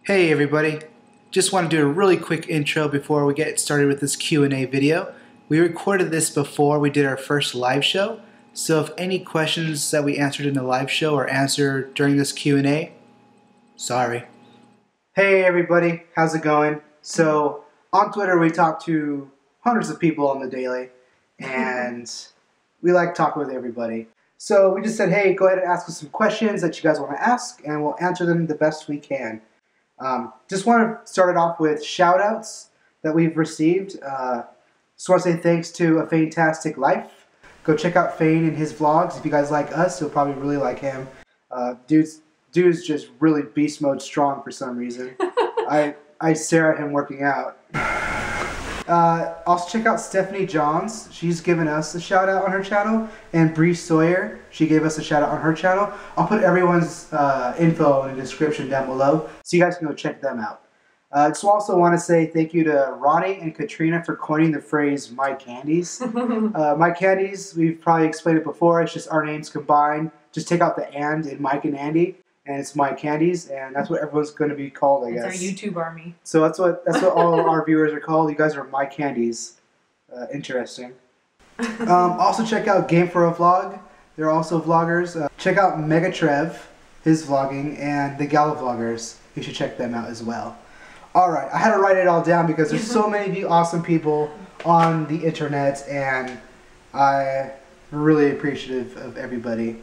Hey everybody, just want to do a really quick intro before we get started with this Q&A video. We recorded this before we did our first live show, so if any questions that we answered in the live show are answered during this Q&A, sorry. Hey everybody, how's it going? So on Twitter we talk to hundreds of people on the daily, and we like talking with everybody. So we just said, hey, go ahead and ask us some questions that you guys want to ask, and we'll answer them the best we can. Just want to start it off with shout-outs that we've received. Just want to say thanks to A Fantastic Life. Go check out Fane and his vlogs. If you guys like us, you'll probably really like him. Dude's just really beast mode strong for some reason. I stare at him working out. Also check out Stephanie Johns. She's given us a shout out on her channel, and Bree Sawyer, she gave us a shout out on her channel. I'll put everyone's info in the description down below so you guys can go check them out. I just also want to say thank you to Ronni and Katrina for coining the phrase MYK Candies. MYK Candies, we've probably explained it before, it's just our names combined. Just take out the and in MYK and Andy, and it's MYK Candies, and that's what everyone's going to be called, I guess. It's our YouTube army. So that's what all our viewers are called. You guys are MYK Candies. Interesting. Also check out Game for a Vlog. They're also vloggers. Check out Megatrev, his vlogging, and the Gala Vloggers. You should check them out as well. Alright, I had to write it all down because there's so many of you awesome people on the internet, and I'm really appreciative of everybody.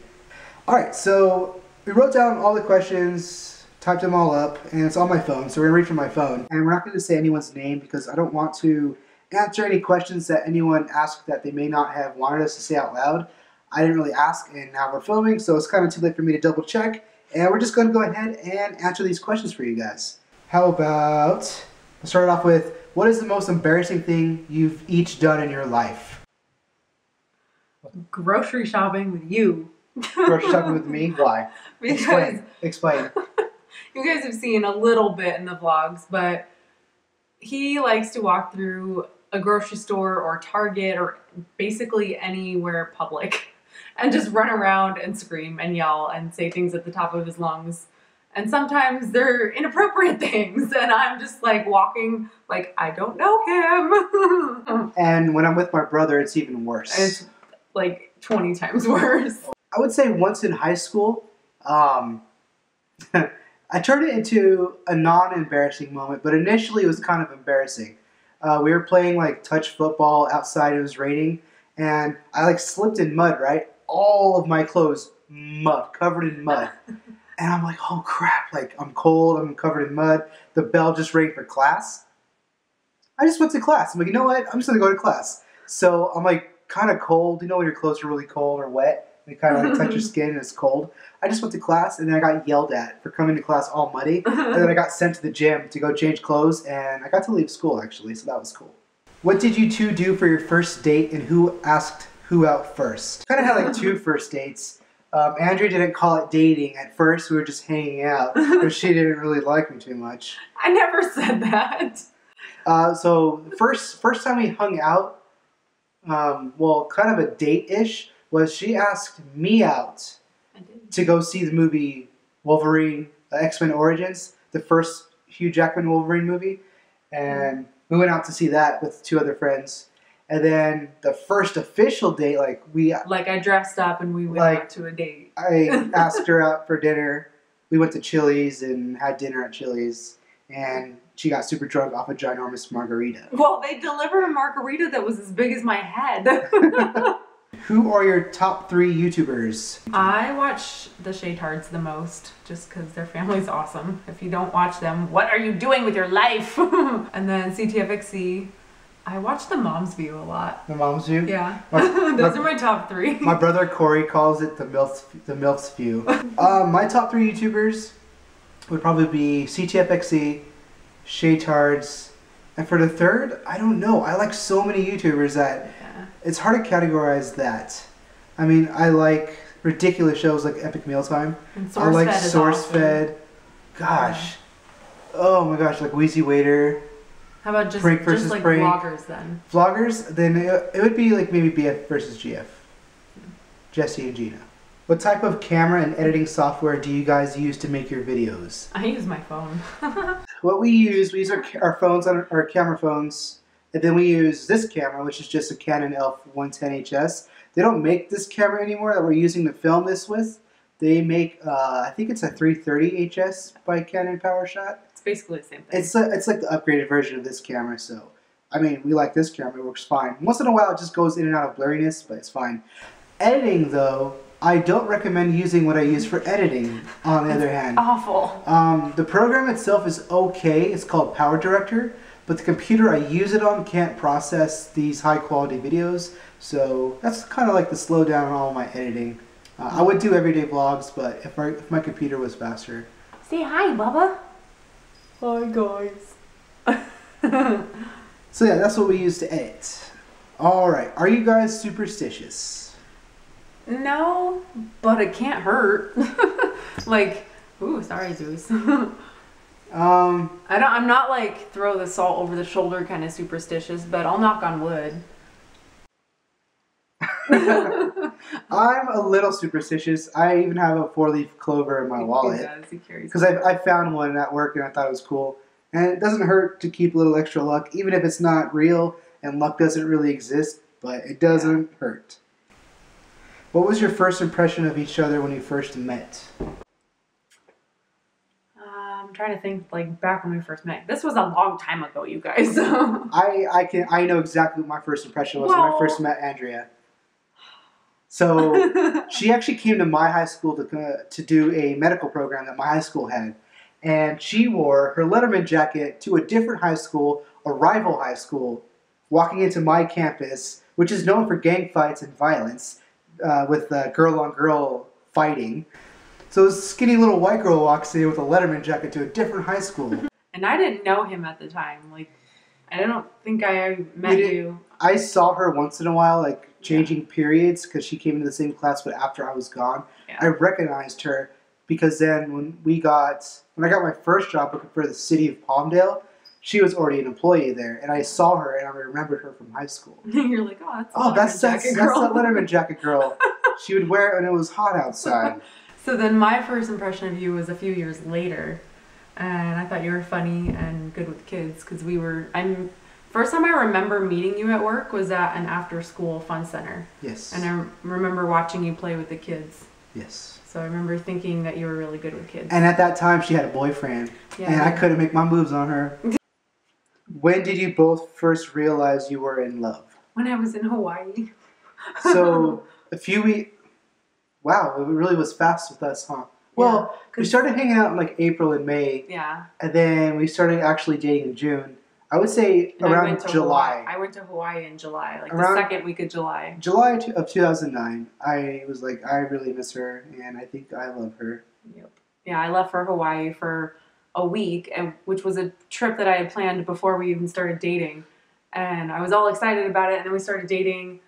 Alright, so we wrote down all the questions, typed them all up, and it's on my phone, so we're going to read from my phone. And we're not going to say anyone's name because I don't want to answer any questions that anyone asked that they may not have wanted us to say out loud. I didn't really ask, and now we're filming, so it's kind of too late for me to double check. And we're just going to go ahead and answer these questions for you guys. How about, let's start it off with, what is the most embarrassing thing you've each done in your life? Grocery shopping with you. Grocery shopping with me? Why? Because Explain. you guys have seen a little bit in the vlogs, but he likes to walk through a grocery store or Target or basically anywhere public and just run around and scream and yell and say things at the top of his lungs. And sometimes they're inappropriate things, and I'm just like walking like I don't know him. And when I'm with my brother, it's even worse. It's like 20 times worse. I would say once in high school, I turned it into a non-embarrassing moment, but initially it was kind of embarrassing. We were playing like touch football outside, it was raining, and I like slipped in mud, right? All of my clothes, mud, covered in mud. And I'm like, oh crap, like I'm cold, I'm covered in mud. The bell just rang for class. I just went to class. I'm like, you know what? I'm just gonna go to class. So I'm like kind of cold. You know when your clothes are really cold or wet? They kind of like touch your skin and it's cold. I just went to class, and then I got yelled at for coming to class all muddy. And then I got sent to the gym to go change clothes, and I got to leave school actually, so that was cool. What did you two do for your first date, and who asked who out first? Kind of had like two first dates. Andrea didn't call it dating. At first, we were just hanging out, but she didn't really like me too much. I never said that. So first time we hung out, well, kind of a date-ish, was she asked me out to go see the movie Wolverine, X-Men Origins, the first Hugh Jackman Wolverine movie, and we went out to see that with two other friends. And then the first official date, like I dressed up and we went out to a date. I asked her out for dinner. We went to Chili's and had dinner at Chili's, and she got super drunk off a ginormous margarita. Well, they delivered a margarita that was as big as my head. Who are your top 3 YouTubers? I watch the Shaytards the most just because their family's awesome. If you don't watch them, what are you doing with your life? And then CTFXC. I watch the Mom's View a lot. The Mom's View? Yeah. Those are my top 3. My brother Corey calls it the MILF's View. My top 3 YouTubers would probably be CTFXC, Shaytards, and for the third, I don't know. I like so many YouTubers that it's hard to categorize that. I mean, I like ridiculous shows like Epic Mealtime. I like SourceFed. Gosh. Oh my gosh, like Wheezy Waiter. How about just Prank versus like Prank. vloggers then? Vloggers? Then it would be like maybe BF versus GF. Jesse and Gina. What type of camera and editing software do you guys use to make your videos? I use my phone. What we use our phones on our camera phones, and then we use this camera, which is just a Canon ELPH110HS. They don't make this camera anymore that we're using to film this with. They make, I think it's a 330HS by Canon PowerShot. It's basically the same thing. It's like the upgraded version of this camera, so I mean, we like this camera, it works fine. Once in a while it just goes in and out of blurriness, but it's fine. Editing though, I don't recommend using what I use for editing, on the other hand. Awful. The program itself is okay, it's called Power Director, but the computer I use it on can't process these high quality videos, so that's kind of like the slowdown on all my editing. I would do everyday vlogs, but if my computer was faster. Say hi, Bubba. Hi, guys. So yeah, that's what we use to edit. Alright, are you guys superstitious? No, but it can't hurt. Like, ooh, sorry, Zeus. I'm not like throw the salt over the shoulder kind of superstitious, but I'll knock on wood. I'm a little superstitious. I even have a 4-leaf clover in my wallet. Because I found one at work and I thought it was cool. And it doesn't hurt to keep a little extra luck, even if it's not real and luck doesn't really exist, but it doesn't hurt. What was your first impression of each other when you first met? I'm trying to think, like, back when we first met. This was a long time ago, you guys. I know exactly what my first impression was when I first met Andrea. So she actually came to my high school to do a medical program that my high school had. And she wore her Letterman jacket to a different high school, a rival high school, walking into my campus, which is known for gang fights and violence, with girl-on-girl fighting. So this skinny little white girl walks in with a Letterman jacket to a different high school. And I didn't know him at the time. Like, I don't think I met you. I saw her once in a while, like, changing periods, because she came into the same class, but after I was gone. Yeah. I recognized her, because then when I got my first job working for the city of Palmdale, she was already an employee there, and I saw her, and I remembered her from high school. You're like, that's that Letterman jacket girl. She would wear it when it was hot outside. So then my first impression of you was a few years later, and I thought you were funny and good with kids, because first time I remember meeting you at work was at an after-school fun center. Yes. And I remember watching you play with the kids. Yes. So I remember thinking that you were really good with kids. And at that time, she had a boyfriend, and I couldn't make my moves on her. When did you both first realize you were in love? When I was in Hawaii. So, a few weeks... Wow, it really was fast with us, huh? Well, we started hanging out in like April and May. Yeah. And then we started actually dating in June. I would say around July. I went to Hawaii in July, like the second week of July. July of 2009. I was like, I really miss her, and I think I love her. Yep. Yeah, I left for Hawaii for a week, which was a trip that I had planned before we even started dating. And I was all excited about it, and then we started dating.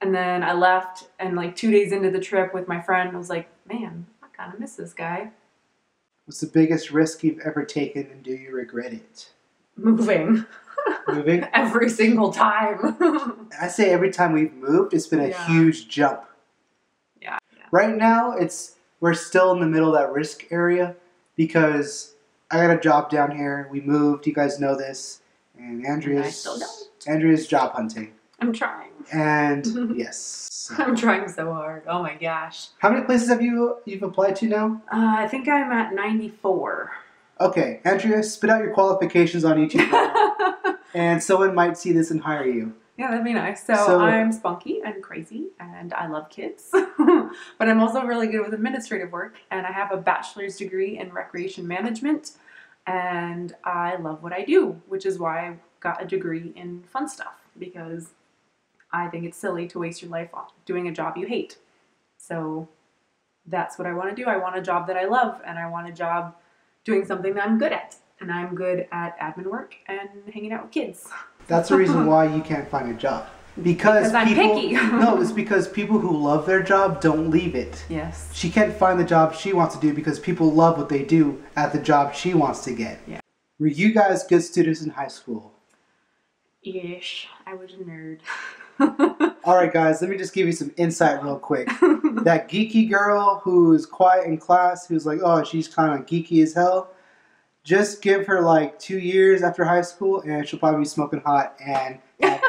And then I left, and like 2 days into the trip with my friend, I was like, man, I kind of miss this guy. What's the biggest risk you've ever taken, and do you regret it? Moving. Moving? Every single time. I say every time we've moved, it's been a huge jump. Yeah. Right now, we're still in the middle of that risk area, because I got a job down here. We moved. You guys know this. And Andrea's job hunting. I'm trying. And yes. I'm trying so hard. Oh my gosh. How many places have you've applied to now? I think I'm at 94. Okay, Andrea, spit out your qualifications on YouTube right now, and someone might see this and hire you. Yeah, that'd be nice. So I'm spunky and crazy, and I love kids. But I'm also really good with administrative work, and I have a bachelor's degree in recreation management, and I love what I do, which is why I got a degree in fun stuff, because I think it's silly to waste your life doing a job you hate. So that's what I want to do. I want a job that I love, and I want a job doing something that I'm good at. And I'm good at admin work and hanging out with kids. That's the reason why you can't find a job. Because I'm picky. No, it's because people who love their job don't leave it. Yes. She can't find the job she wants to do because people love what they do at the job she wants to get. Yeah. Were you guys good students in high school? Ish. I was a nerd. All right, guys, let me just give you some insight real quick. That geeky girl who's quiet in class, who's like, oh, she's kind of geeky as hell. Just give her like 2 years after high school, and she'll probably be smoking hot and. I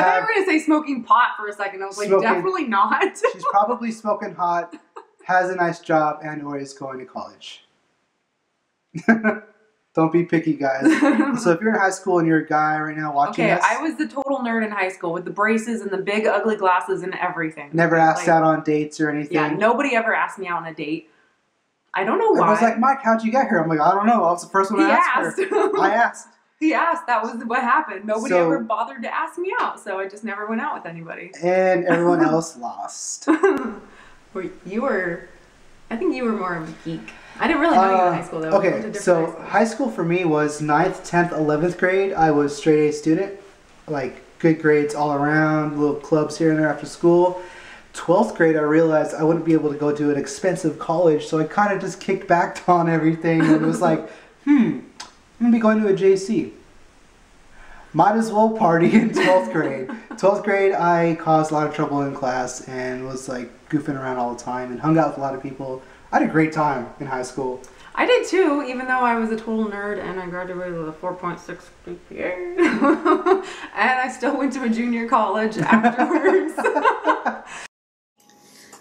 thought you were going to say smoking pot for a second. I was like, definitely not. She's probably smoking hot, has a nice job, and or is going to college. Don't be picky, guys. So if you're in high school and you're a guy right now watching this. I was the total nerd in high school with the braces and the big ugly glasses and everything. Never asked out on dates or anything. Yeah, nobody ever asked me out on a date. I don't know why. I was like, Mike, how'd you get here? I'm like, I don't know. I was the first one to ask her. I asked. He asked. That was what happened. Nobody ever bothered to ask me out, so I just never went out with anybody. And everyone else lost. You were... I think you were more of a geek. I didn't really know you in high school, though. Okay, so high school for me was 9th, 10th, 11th grade. I was straight A student. Like, good grades all around, little clubs here and there after school. 12th grade, I realized I wouldn't be able to go to an expensive college, so I kind of just kicked back on everything and was like, I'm going to be going to a JC. Might as well party in 12th grade. 12th grade, I caused a lot of trouble in class and was like goofing around all the time and hung out with a lot of people. I had a great time in high school. I did too, even though I was a total nerd and I graduated with a 4.6 GPA. And I still went to a junior college afterwards.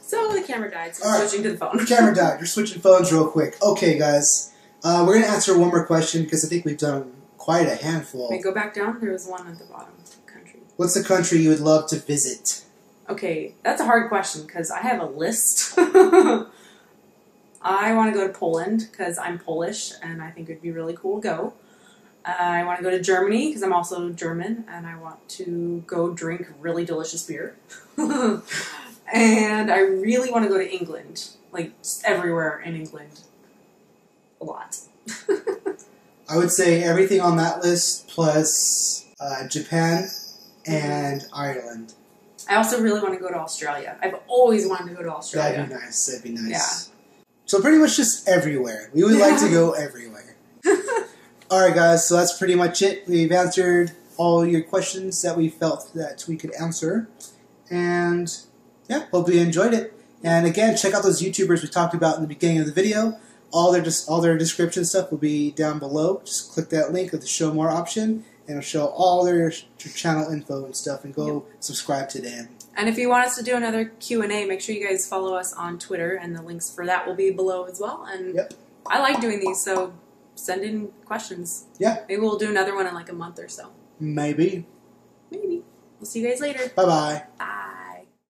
So the camera died, so we're switching to the phone. Camera died. You're switching phones real quick. Okay, guys. We're going to answer one more question because I think we've done quite a handful. Wait, go back down. There was one at the bottom. Country. What's the country you would love to visit? Okay, that's a hard question because I have a list. I want to go to Poland because I'm Polish and I think it would be really cool to go. I want to go to Germany because I'm also German and I want to go drink really delicious beer. And I really want to go to England, like everywhere in England. A lot. I would say everything on that list plus Japan and Ireland. I also really want to go to Australia. I've always wanted to go to Australia. That'd be nice. That'd be nice. Yeah. So pretty much just everywhere. We would like to go everywhere. Alright guys, so that's pretty much it. We've answered all your questions that we felt that we could answer. And yeah, hope you enjoyed it. And again, check out those YouTubers we talked about in the beginning of the video. All their description stuff will be down below. Just click that link of the show more option and it'll show all their channel info and stuff and go subscribe to them. And if you want us to do another Q&A, make sure you guys follow us on Twitter and the links for that will be below as well. And I like doing these, so send in questions. Yeah. Maybe we'll do another one in like a month or so. Maybe. Maybe. We'll see you guys later. Bye-bye. Bye.